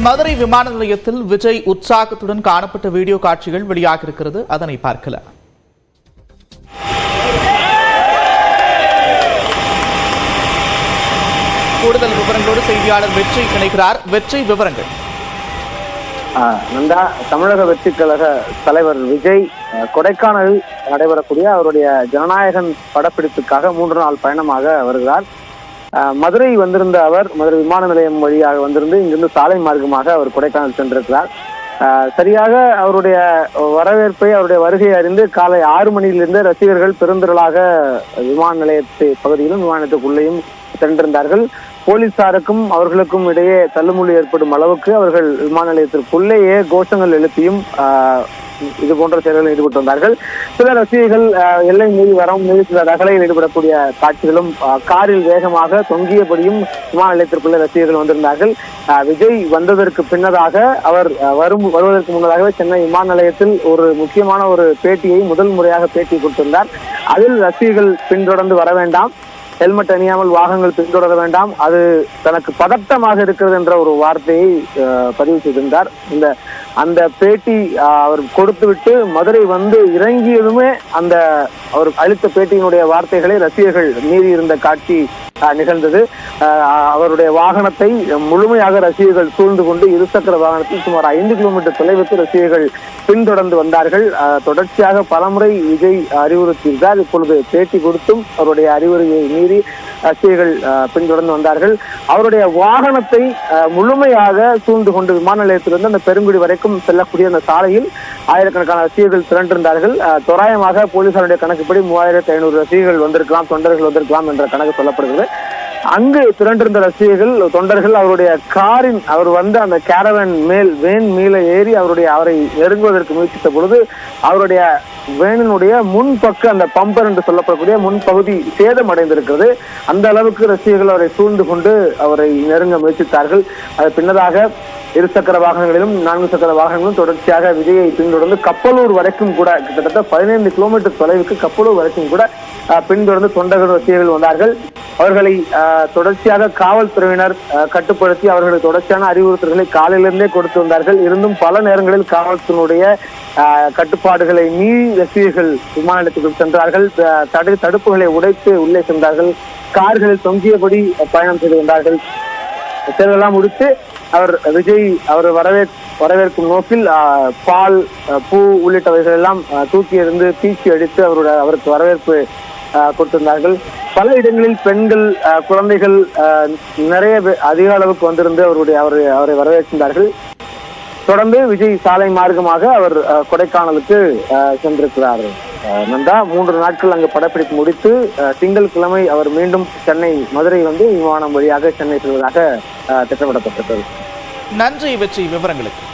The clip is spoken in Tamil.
மதுரை விமான நிலையத்தில் விஜய் உற்சாகத்துடன் காணப்பட்ட வீடியோ காட்சிகள் வெளியாக இருக்கிறது. அதனை பார்க்கலாம். கூடுதல் விவரங்களோடு செய்தியாளர் வெற்றி இணைக்கிறார். வெற்றி, விவரங்கள். நந்தா, தமிழக வெற்றி கழக தலைவர் விஜய் கொடைக்கானலில் நடைபெறக்கூடிய அவருடைய ஜனநாயகன் படப்பிடிப்புக்காக 3 நாள் பயணமாக வருகிறார். மதுரை வந்திருந்த அவர் மதுரை விமான நிலையம் வழியாக வந்திருந்து இங்கிருந்து சாலை மார்க்கமாக அவர் கொடைக்கானல் சென்றிருக்கிறார். சரியாக அவருடைய வரவேற்பை, அவருடைய வருகை அறிந்து காலை 6 மணியிலிருந்து ரசிகர்கள் பெருந்திரளாக விமான நிலையத்தை பகுதியிலும் விமான நிலையத்துக்குள்ளேயும் சென்றிருந்தார்கள். போலீசாருக்கும் அவர்களுக்கும் இடையே தள்ளுமுள்ளு ஏற்படும் அளவுக்கு அவர்கள் விமான நிலையத்திற்குள்ளேயே கோஷங்கள் எழுப்பியும் இது போன்ற செயல்களில் ஈடுபட்டு வந்தார்கள். சில ரசிகர்கள் எல்லை மீறி வரவும் மீறி சில ரகலையில் ஈடுபடக்கூடிய காட்சிகளும், காரில் வேகமாக தொங்கியபடியும் விமான நிலையத்திற்குள்ளே ரசிகர்கள் வந்திருந்தார்கள். விஜய் வந்ததற்கு பின்னதாக அவர் வருவதற்கு முன்னதாகவே சென்னை விமான நிலையத்தில் ஒரு முக்கியமான ஒரு பேட்டியை முதல் முறையாக பேட்டி கொடுத்திருந்தார். அதில் ரசிகர்கள் பின்தொடர்ந்து வர வேண்டாம், ஹெல்மெட் அணியாமல் வாகனங்கள் பின்தொடர வேண்டாம், அது தனக்கு பதட்டமாக இருக்கிறது என்ற ஒரு வார்த்தையை பதிவு செய்திருந்தார். அந்த பேட்டி அவர் கொடுத்துவிட்டு மதுரை வந்து இறங்கியதுமே அந்த அவர் அளித்த பேட்டியினுடைய வார்த்தைகளை ரசிகர்கள் மீறி இருந்த காட்சி நிகழ்ந்தது. அவருடைய வாகனத்தை முழுமையாக ரசிகர்கள் சூழ்ந்து கொண்டு இருசக்கர வாகனத்தில் சுமார் 5 கிலோமீட்டர் தொலைவுக்கு ரசிகர்கள் பின்தொடர்ந்து வந்தார்கள். தொடர்ச்சியாக பலமுறை விஜய் அறிவுறுத்தியிருந்தார். இப்பொழுது பேட்டி கொடுத்தும் அவருடைய அறிவுரையை மீறி ரசிகர்கள் பின்தொடர்ந்து வந்தார்கள். அவருடைய வாகனத்தை முழுமையாக சூழ்ந்து கொண்டு விமான நிலையத்திலிருந்து அந்த பெருங்குடி வரைக்கும் செல்லக்கூடிய அந்த சாலையில் ஆயிரக்கணக்கான ரசிகர்கள் திரண்டிருந்தார்கள். தோராயமாக போலீசாருடைய கணக்குப்படி 3500 ரசிகர்கள் வந்திருக்கலாம், தொண்டர்கள் வந்திருக்கலாம் என்ற கணக்கு சொல்லப்படுகிறது. அங்கு திரண்டிருந்த ரசிகர்கள், தொண்டர்கள் அவருடைய காரின் அவர் வந்த அந்த கேரவன் வேன் மேல ஏறி அவரை நெருங்குவதற்கு முயற்சித்த பொழுது அவருடைய வேனினுடைய முன்பக்க அந்த பம்பர் என்று சொல்லப்படக்கூடிய முன்பகுதி சேதம் அடைந்திருக்கிறது. அந்த அளவுக்கு ரசிகர்கள் அவரை சூழ்ந்து கொண்டு அவரை நெருங்க முயற்சித்தார்கள். அது பின்னதாக இருசக்கர வாகனங்களிலும் 4 சக்கர வாகனங்களும் தொடர்ச்சியாக விஜயை பின்தொடர்ந்து கப்பலூர் வரைக்கும் கூட கிட்டத்தட்ட 15 கிலோமீட்டர் தொலைவுக்கு கப்பலூர் வரைக்கும் கூட பின்தொடர்ந்து தொண்டர்கள் ரசிகர்கள் வந்தார்கள். அவர்களை தொடர்ச்சியாக காவல்துறையினர் கட்டுப்படுத்தி அவர்களுக்கு தொடர்ச்சியான அறிவுறுத்தல்களை காலையிலிருந்தே கொடுத்து வந்தார்கள். இருந்தும் பல நேரங்களில் காவல்துறையினுடைய கட்டுப்பாடுகளை மீறி ரசிகர்கள் விமான நிலையத்துக்கு சென்றார்கள். தடுப்புகளை உடைத்து உள்ளே சென்றார்கள். கார்களில் தொங்கியபடி பயணம் செய்து வந்தார்கள். செயலெல்லாம் முடித்து விஜய் அவர் வரவேற்கும் நோக்கில் பால், பூ உள்ளிட்டவைகள் எல்லாம் தூக்கி எறிந்து பீச்சி அடித்து அவருக்கு வரவேற்பு கொடுத்திருந்தார்கள். பல இடங்களில் பெண்கள், குழந்தைகள் நிறைய அதிக அளவுக்கு வந்திருந்து அவரை வரவேற்கின்றார்கள். தொடர்ந்து விஜய் சாலை மார்க்கமாக அவர் கொடைக்கானலுக்கு சென்றிருக்கிறார். நந்தா, 3 நாட்கள் அங்கு படப்பிடிப்பு முடித்து திங்கட்கிழமை அவர் மீண்டும் மதுரை வந்து விமானம் வழியாக சென்னை செல்வதாக திட்டமிடப்பட்டிருக்கிறது. நன்றி வெற்றி, விவரங்களுக்கு.